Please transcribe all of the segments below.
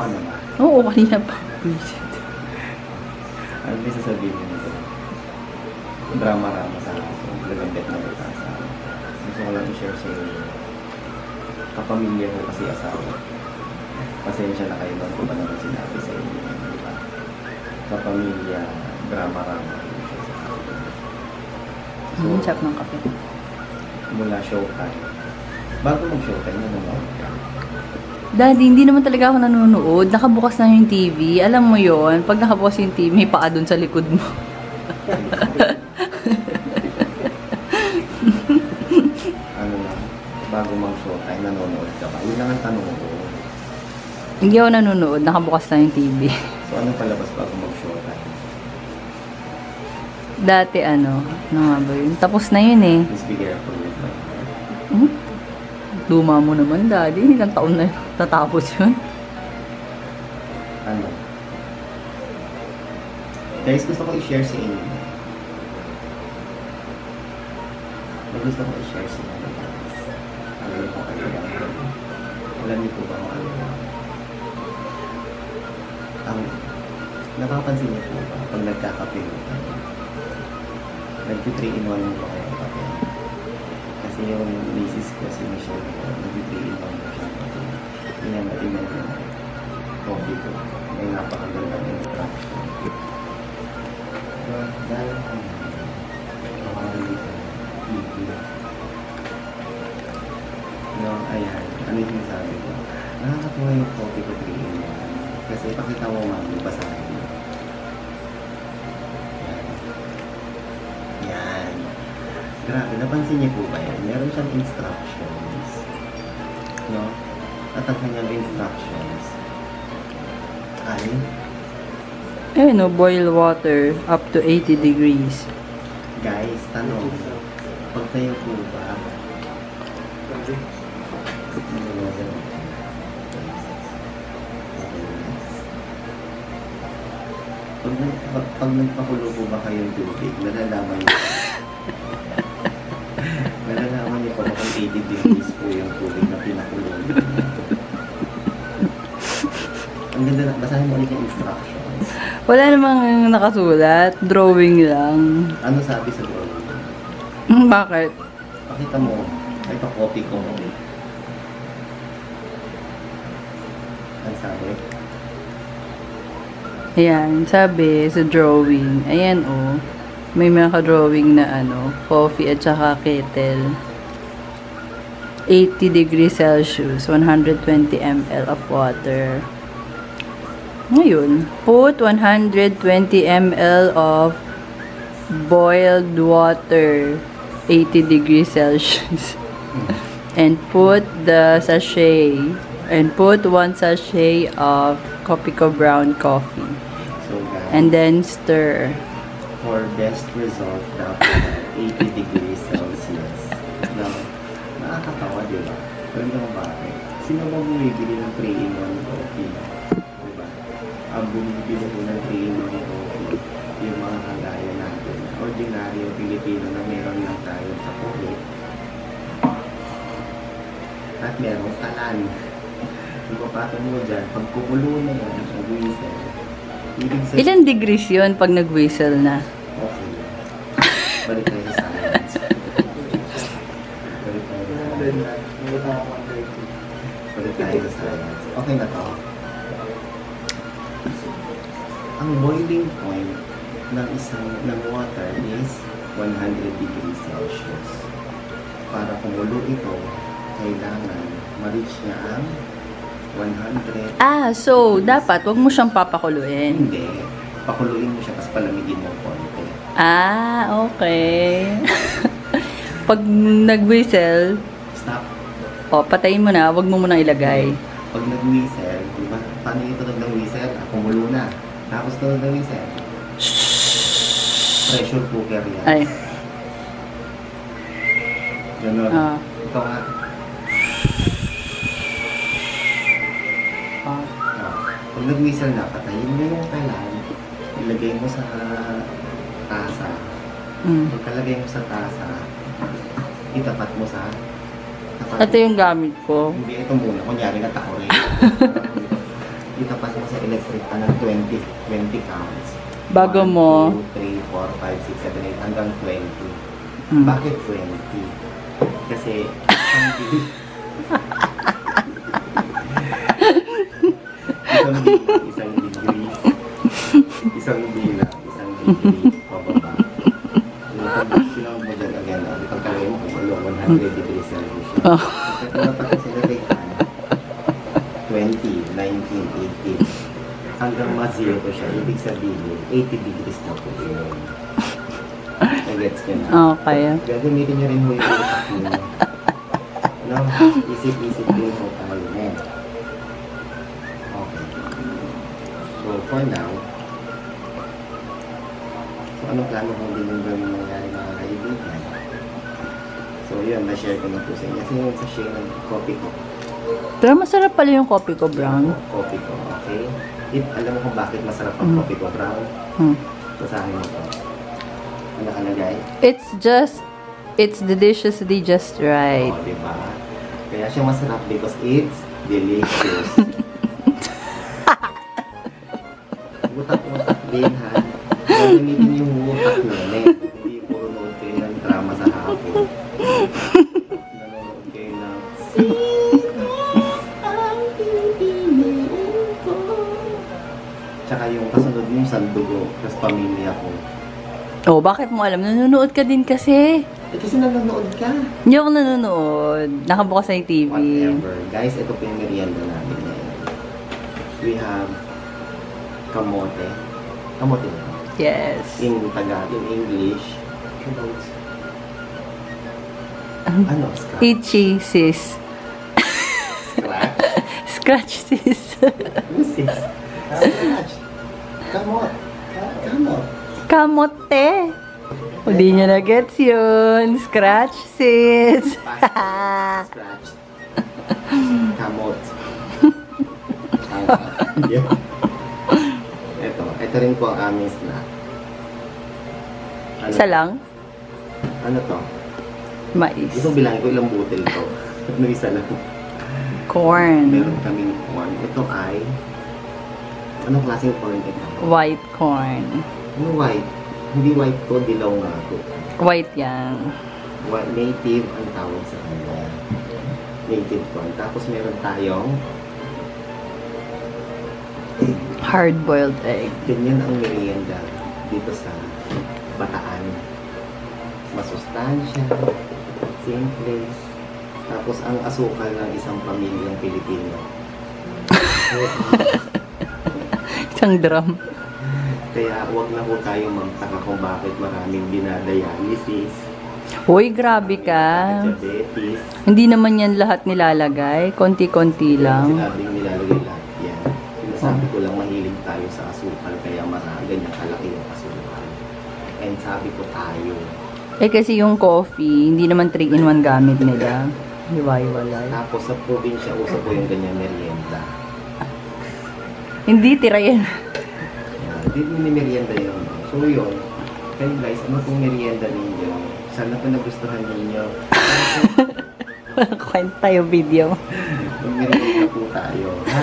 ka na ba? Oo, kanina pa. Visit. Ano ba sasabihin mo nito? Drama-rama sa akin. Lagambet na kita sa akin. Gusto ko lang i-share sa inyo. Kapamilya ko kasi asawa. Pasensya na kayo doon kung ba naman sinabi sa inyo. Diba? Kapamilya, drama-rama. Sarap ng kape. Mula showtime. Bago mag-showtime, nanonood ka. Daddy, hindi naman talaga ako nanonood. Nakabukas na yung TV. Alam mo yon, pag nakabukas yung TV, may paa dun sa likod mo. Ano lang, bago mag-showtime, nanonood ka ba? Yun lang ang tanong ko. Hindi ako nanonood. Nakabukas na yung TV. So, ano palabas bago mag-showtime? Dati ano nga ba yun? Tapos na yun eh. Please be careful with my heart. Luma mo naman, Daddy. Ilang taon na tatapos yun. Ano? Guys, gusto ko i-share sa inyo. Gusto ko i-share sa inyo. Alam ko kayo lang. Alam niyo po ba kung ano? Napapansin niyo po ba pag nagkakape mo? Nag-3-in-1 mo ba kayo kape? Kasi yung misis ko, si Michelle ko, nag-3-in-1 mo siya kape. Tingnan yung coffee ko. May napakagandang instruction. Dahil ko na, makakali ka, hindi. Ayan, ano yung sinasabi ko? Nakakatuwa yung coffee ko 3-in-1. Kasi pakita mo mami, basahin mo. Yan. Grabe, napansin niyo po ba yan? Meron siyang instructions. No? At ang kanyang instructions ay Eh no, boil water up to 80 degrees. guys, tanong. Pag kayo po ba pag nagpakulo po ba kayong tubig, nalalaman niyo nalalaman niyo po kung 80 degrees po yung tubig na pinakulo. Ang ganda na, basahin mo ulit yung instructions. Wala namang nakasulat. Drawing lang. Ano sabi sa drawing? Bakit? Pakita mo. Ito, copy ko. Ano sabi? Ayan, sabi sa drawing. Ayan oh. May mga drawing na ano, coffee at saka kettle. 80 degrees Celsius, 120 ml of water. Ngayon, put 120 ml of boiled water, 80 degrees Celsius. And put the sachet, and put 1 sachet of Kopiko brown coffee. So guys, And then stir. for best result, dapat 80 degrees Celsius. Now, nakakatawa, di ba? Alam niyo kung bakit? Sino ba bumibili ng 3-in-1 coffee? Diba? Ang bumibili ko ng 3-in-1 coffee, yung mga kagaya natin, ordinaryo Pilipino na meron lang tayo sa coffee. At merong kalan. Yung papato mo dyan, pag kumulo na yan, mag-whistle. Ilan degrees yun pag nag-whistle na? Okay. Balik tayo sa science. Balik tayo sa science. Balik tayo sa science. Okay na to. Ang boiling point ng water is 100 degrees Celsius. Para kumulo ito, kailangan ma-reach niya ang 100. Ah, so dapat wag mo siyang papakuluin. Hindi. Pakuluin mo siya, tapos palamigin mo konti. Ah, okay. Pag nag-whistle, Stop. o patayin mo na, wag mo munang ilagay. Pag nag-whistle, diba? Paano yung tunog ng whistle? Kumulo na. Tapos tunog ng whistle. Pressure cooker yan. Ay. Ganon. Ah. Ito nga. Pag nag-whistle na, patayin mo yung kalan. Ilagay mo sa tasa. Pagkalagay mo sa tasa, itapat mo sa Ito yung gamit ko. Hindi, ito muna. Kunyari na tako rin. Itapat electric ka ng 20 counts. Bago 1, mo. 2, 3, 4, 5, 6, 7, 8, hanggang 20. Hmm. Bakit 20? Kasi, isang degree, isang degree, pababa. Pag sinawag mo dyan again, pag kawin mo kung 100 degrees Celsius. Oh. Kapag sinalikan, 20, 19, 18, hanggang ma-zero ko siya, ibig sabihin, 80 degrees na po yun. Nagets ka na? Okay. Gagamitin niyo rin mo yung utak niyo. No? Isip-isip din mo tayo mo. Okay. So, for now, so anong plano kung din yung gawin mangyari mga kaibigan? So, yun, na-share ko na po sa inyo. Kasi yun sa share ng coffee ko. Pero masarap pala yung coffee ko, brown. Coffee ko, okay? Alam mo kung bakit masarap ang coffee ko, brown? Hmm. Basahin mo to. Ano nakalagay? It's deliciously just right. Oo, diba? Kaya siya masarap because it's delicious. Utak-utak din, ha? Gagamitin yung utak nun, eh. Hindi puro nood kayo ng drama sa hapon. Nanonood kayo ng tsaka yung kasunod yung sandugo, tapos pamilya ko. Oh, bakit mo alam? Nanonood ka din kasi. Eh, kasi nanonood ka. Hindi ako nanonood. Nakabukas sa yung TV. Whatever. Guys, ito po yung merienda natin ngayon. We have kamote. Kamote na. Yes. In English. Ano? Scratch? Itchy, sis. Scratch? Scratch, sis. Ano sis? Scratch. Kamot. Kamot. Kamote. Hindi niya na-gets yun. Scratch, sis. Scratch. Kamot. Yeah. Ito rin po ang aming snack. Isa lang? Ano to? Mais. Itong bilangin ko ilang butil to. Ano isa lang? Corn. Meron kaming corn. Ito ay... Anong klaseng corn ito? White corn. Ano white? Hindi white to, dilaw nga to. White yan. Native ang tawag sa kanya. Native corn. Tapos meron tayong Hard-boiled egg. ganyan ang merienda dito sa Bataan. Masustansya, simple. Tapos ang asukal ng isang pamilyang Pilipino. Isang drum. Kaya huwag na po tayo magtaka kung bakit maraming dinadialysis, Hoy, grabe ka. diabetes. Hindi naman yan lahat nilalagay. Konti-konti lang. Sinabing nilalagay lahat yan. Sinasabi ko lang mahilig tayo sa asukal kaya ganyan kalaki yung asukal. And sabi ko tayo. Eh kasi yung coffee, hindi naman 3-in-1 gamit nila. Hiwa-hiwalay. Tapos sa probinsya, uso po yung ganyan merienda. Hindi, tira yan. Dito ni merienda yun. So yun. Kayo guys, ano pong merienda ninyo? Sana po nagustuhan ninyo. Kwenta yung video. Mag-merienda po tayo. Ha?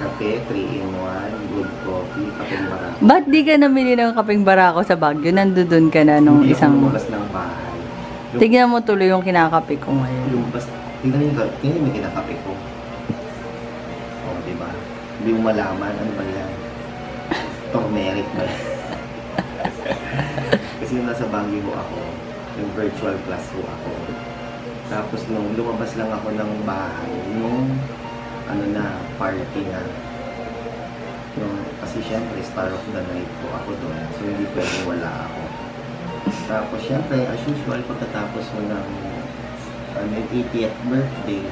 Kape, 3-in-1, good coffee, kapeng barako. Ba't di ka namili ng kapeng barako sa Baguio? Nandun ka na nung Hindi isang... ako lumabas ng bahay. Tignan mo tuloy yung kinakape ko ngayon. Lumabas. Tingnan yung kinakape ko. O, diba? Hindi mo malaman. Ano ba yan? Turmeric ba yan? Kasi nung nasa Baguio ho ako, yung virtual class ho ako. Tapos nung lumabas lang ako ng bahay, nung ano na, party na. Kasi syempre, star of the night po ako doon. So hindi pwedeng wala ako. Tapos syempre, as usual, pagkatapos mo ng 80th birthday,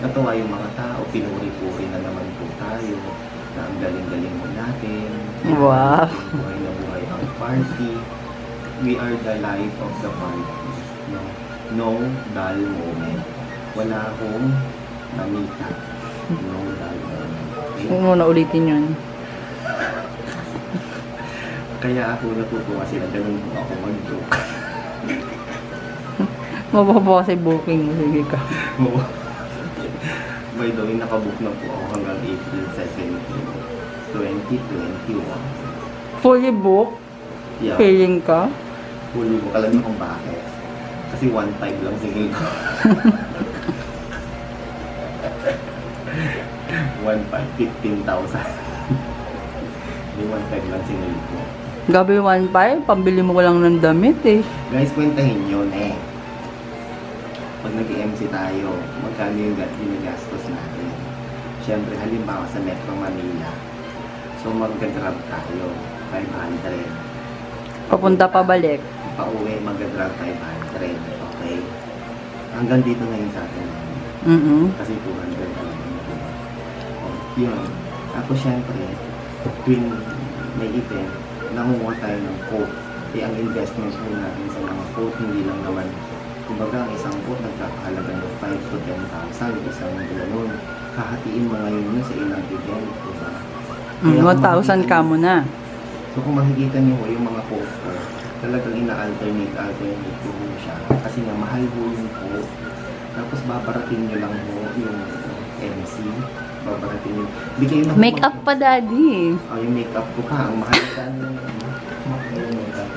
natuwa yung mga tao, pinuri-puri na naman po tayo, na ang galing-galing mo natin. Wow. Buhay na buhay ang party. We are the life of the party. No dull moment. Wala akong manika. No dull moment. Okay? Huwag mo na ulitin yun. Kaya ako natutuwa sila. Ganun po ako mag-joke. Mababa kasi booking mo. Sige ka. By the way, nakabook na po ako hanggang April 17. 2021. Fully booked? Yeah, Feeling ka? fully book. Alam niyo kung bakit? Kasi 1.5 lang single ko. 1.5, 15,000. Hindi 1.5 lang single ko. Gabi 1.5, pambili mo ko lang ng damit eh. Guys, kwentahin yun eh. Pag nag-MC tayo, magkano yung ginagastos natin? Siyempre, halimbawa sa Metro Manila. So, mag-grab tayo, 500. Papunta pa balik. Pauwi, mag-grab 500. Okay? Hanggang dito na yun sa atin. Kasi 200 talaga. Oh, yun. Tapos, siyempre, tuwing may event, nangunguha tayo ng quote. Eh, ang investment po natin sa mga quote, hindi lang naman. Kumbaga, ang isang quote nagkakahalaga ng 5 to 10,000, isang gano'n. Hahatiin mo ngayon yun sa ilang event, diba? 1,000 ka mo na. So, kung makikita niyo ho, yung mga quote ko, talagang ina-alternate ko ho siya. Kasi nga, mahal ho yung quote. Tapos, babarating nyo lang ho yung MC. Babarating nyo. Make-up pa, daddy. Oh, yung make-up ko pa. Ang mahal ka yung make-up.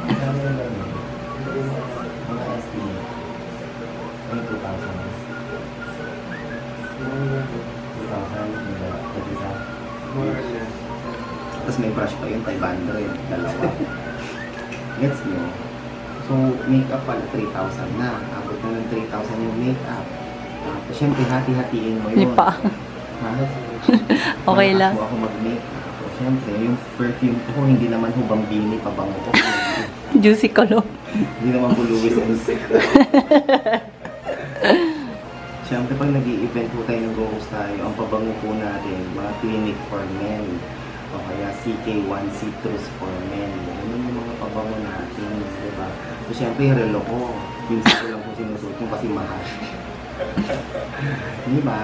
Ang dami yung gano'n. Mga ST. Ano 2,000? 2,000? More or less. Tapos may brush pa yun, 500, dalawa. Gets nyo? So, makeup pala 3,000 na. Abot na ng 3,000 yung makeup. Tapos, syempre, hati-hatiin mo yun. Lipa. Ha? Okay lang. Malakas mo ako mag-makeup. So, syempre, yung perfume ko, hindi naman hubang bini, pabango ko. Juicy color. Hindi naman po Louis and Siyempre, pag nag-i-event po tayo ng Go-Host tayo, ang pabango po natin, mga Clinique for Men, o kaya CK1 Citrus for Men. Ano yung mga pabango natin, diba? So, siyempre, yung relo ko, minsan ko lang po sinusuot yung kasi mahal. Diba?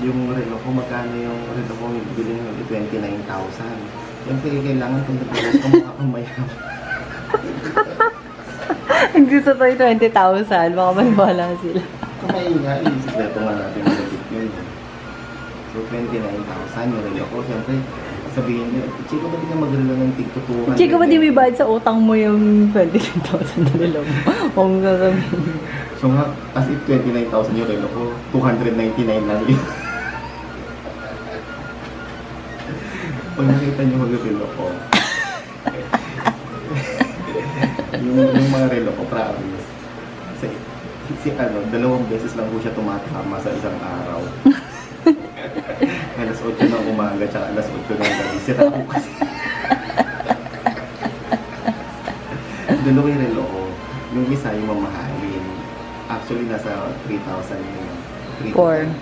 Yung relo ko, magkano yung relo ko, bilhin yung 29,000. Siyempre, kailangan kung nag-relo ko, mukha kang mayaman. Nagdito tayo 20,000. Baka maniwala sila. Kumain nga, isikreto nga natin yung legit yun. So, 29,000 yung relo ko. Siyempre, sabihin nyo, Chico, ba't di ka mag-relo ng tig-tutukan? Chico, ba di may bayad sa utang mo yung 29,000 na relo mo? Huwag mo sasabihin. So nga, as if 29,000 yung relo ko, 299 lang yun. Pag nakita nyo mag-relo ko, yung mga relo ko, promise. Si dalawang beses lang po siya tumatama sa isang araw. Alas 8 ng umaga, tsaka alas 8 ng gabi. Sira ko kasi. Dalawa yung relo ko. Yung isa yung mamahalin. Actually, nasa 3,000 yun. 4,000.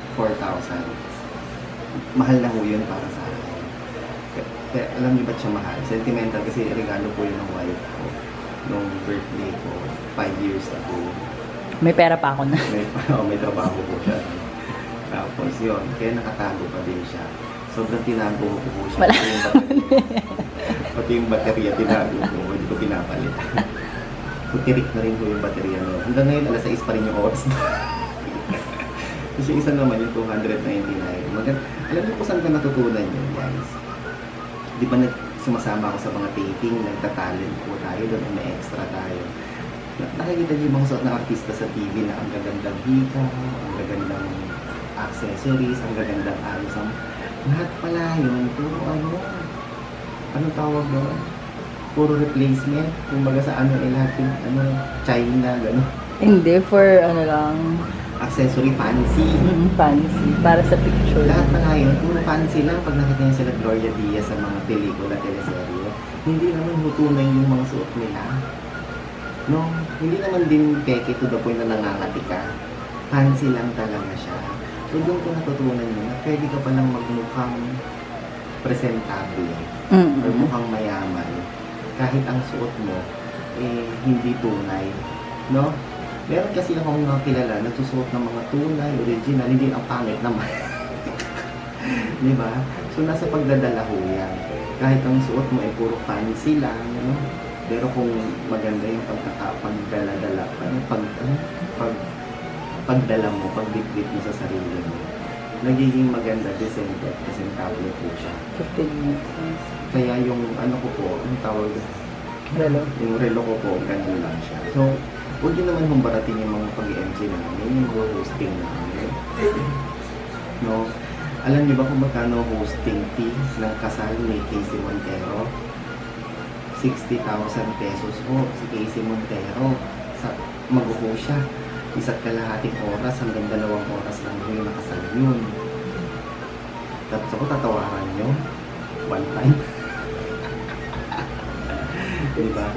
Mahal na ho yun para sa akin. Kaya alam niyo ba't siya mahal? Sentimental kasi regalo po yun ng wife ko. Nung birthday ko, 5 years ago. May pera pa ako na. May trabaho po siya. Tapos yun, kaya nakatago pa din siya. Sobrang tinago ko po siya. Wala. Pati yung baterya tinago ko, hindi ko pinapalit. So, tirik na rin po yung baterya nyo. Hanggang ngayon, alas 6 pa rin yung oras. Kasi isa naman yung 299. Alam niyo po saan ka natutunan yun, guys? Di ba sumasama ako sa mga taping, nagtatalent po tayo, doon may extra tayo. Nakikita niyo yung mga suot na artista sa TV na ang gagandang hika, ang gagandang accessories, ang gagandang ayos. Lahat pala yun, puro anong tawag doon? Puro replacement. Kumbaga sa lahat yung China, gano'n. Hindi, for lang. Accessory, fancy. Fancy. Para sa picture. Lahat pala yun, puro fancy lang. Pag nakita niyo sila Gloria Diaz sa mga pelikula, teleserye, hindi naman hutunay yung mga suot nila. No, hindi naman din peke to the point na nangangati ka. Fancy lang talaga siya. So doon ko natutunan yun na pwede ka palang magmukhang presentable or mukhang mayaman kahit ang suot mo hindi tunay, no? Meron kasi akong mga kilala nagsusuot ng mga tunay, original, hindi ang pangit naman. Di ba? So nasa pagdadala ho yan. Kahit ang suot mo ay puro fancy lang, no? Pero kung maganda yung pagdala-dala, pagdala mo, pagbitbit mo sa sarili mo, nagiging maganda, decente at presentable po siya. 15 minutes. Kaya yung ano ko po, ang tawag, Hello. yung relo ko po, ganun lang siya. So, huwag yun naman humbaratin yung mga pag-MC namin, yung hosting namin. No? Alam niyo ba kung magkano hosting fee ng kasal ni Casey Montero? 60,000 pesos po si Casey Montero. Mag-host siya. Isa't kalahating oras hanggang 2 oras lang po yung nakasal yun. Tapos ako tatawaran nyo. One time. Diba?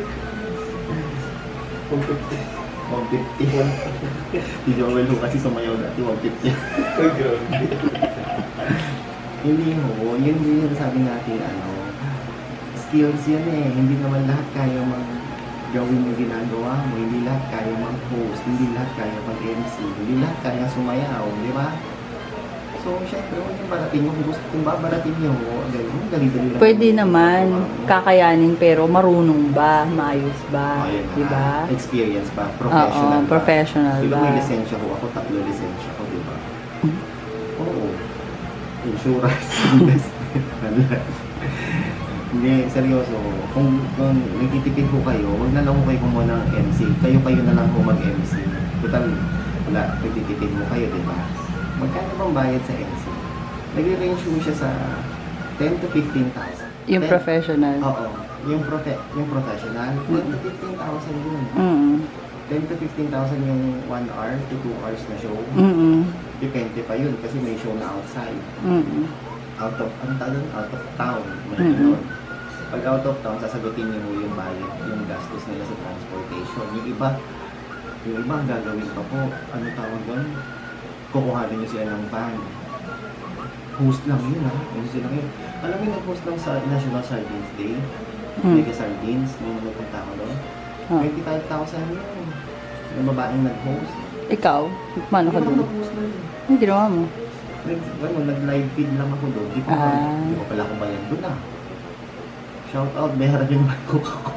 150. Si Joel ho kasi sumayaw dati 150. Hindi ho. Yun yung sabi natin, skills yan eh. Hindi naman lahat kaya gawin yung ginagawa mo. Hindi lahat kaya mag-host. Hindi lahat kaya mag-MC. Hindi lahat kaya sumayaw. Di ba? So, syempre, huwag yung baratin yung gusto. Kung babaratin nyo, dali-dali lang. Pwede naman, kakayanin pero marunong ba? Maayos ba? Ayun Di ba? Experience ba? Professional Oo, professional ba? ba? May lisensya ko. Ako 3 lisensya ko, di ba? Oo. Insurance. Investment. Hindi, seryoso. Kung nagtitipid ko kayo, wag na lang ko kayo kumuha ng MC. Kayo na lang ko mag-MC. Total, wala, nagtitipid mo kayo, di ba? Magkano bang bayad sa MC? Nag-range mo siya sa 10 to 15,000. Yung professional. Oo. Yung professional, 10 to 15,000 yun. 10 to 15,000 yung 1 hour to 2 hours na show. Depende pa yun kasi may show na outside. Out of town. May ganun. Pag out of town, sasagutin niyo yung bayad, yung gastos nila sa transportation. Yung iba ang gagawin pa po, ano tawag doon? Kukuhanin niyo sila ng van. Host lang yun ha. Host lang yun. Alam mo yung nag-host lang sa National Sardines Day? Mega Sardines, nung nagpunta ko doon. 25,000 yun. Yung babaeng nag-host. Ikaw? Paano ka doon? Nag-host na yun. Hindi ginawa mo. Nag-live feed lang ako doon. Di ko pala akong bayan doon ah. Shout out, meron yung manok ako.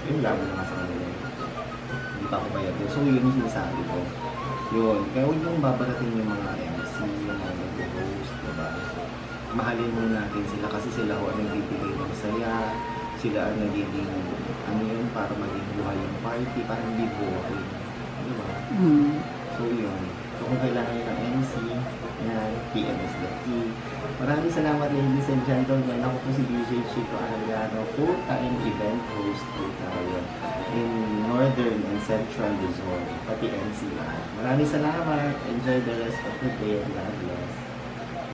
Yun lang naman sa kanila. Hindi pa ako bayan doon. So yun yung sinasabi ko. Yun. Kaya huwag yung babarating yung mga MC, yung mga nag-host, diba? Mahalin mo natin sila kasi sila ho ang nagbibigay ng saya. Sila ang nagiging, para maging buhay yung party, para hindi buhay. Diba? So yun. So kung kailangan nyo ng MC, yan, PM is the key. Maraming salamat ladies and gentlemen. Ako po si DJ Chico Arellano, full-time event host po tayo in Northern and Central Luzon, pati NCR. Maraming salamat. Enjoy the rest of the day and God bless.